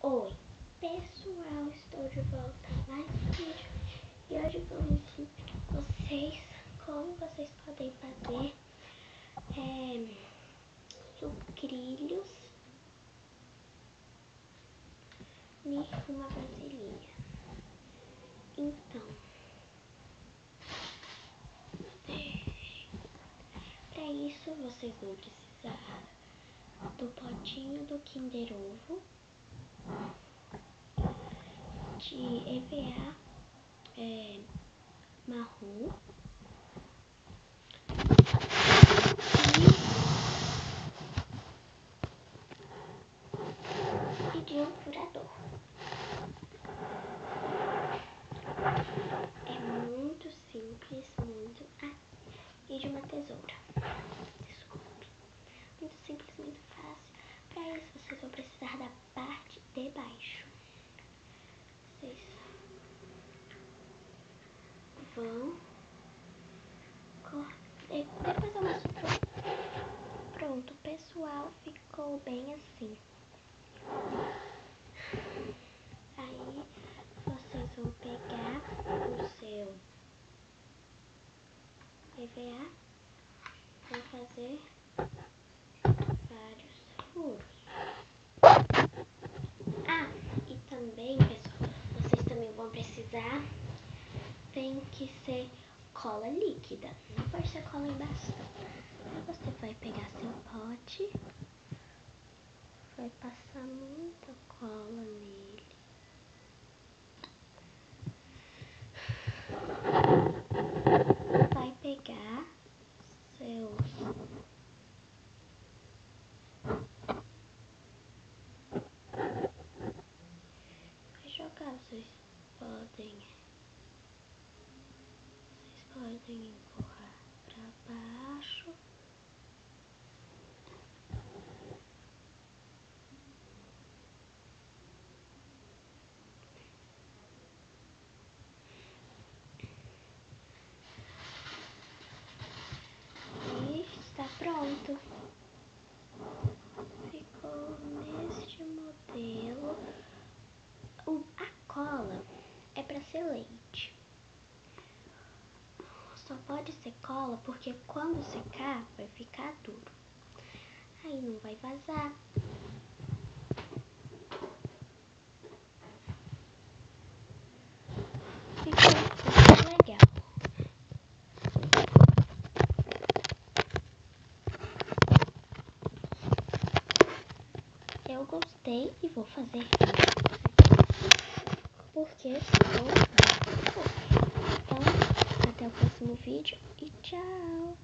Oi pessoal, estou de volta mais um vídeo e hoje vou ensinar vocês como vocês podem fazer sucrilhos em uma vasilhinha. Então, para isso vocês vão precisar do potinho do Kinder Ovo, de EVA marrom e de um furador. É muito simples, e de uma tesoura. Desculpe. Muito simples, muito fácil. Para isso vocês vão precisar da parte de baixo. Vocês vão depois eu mostro. Pronto, pessoal, ficou bem assim. Aí vocês vão pegar o seu EVA, vão fazer vários furos. Ah, e também, pessoal, vocês também vão precisar, tem que ser cola líquida, não pode ser cola em bastão. Aí você vai pegar seu pote, vai passar muita cola nele. Vai pegar vai jogar, vocês podem empurrar para baixo. E está pronto. Ficou neste modelo. A cola é para ser leite. Só pode ser cola porque quando secar vai ficar duro. Aí não vai vazar. Ficou legal. Eu gostei e vou fazer porque ficou bom. Então, até o próximo vídeo e tchau!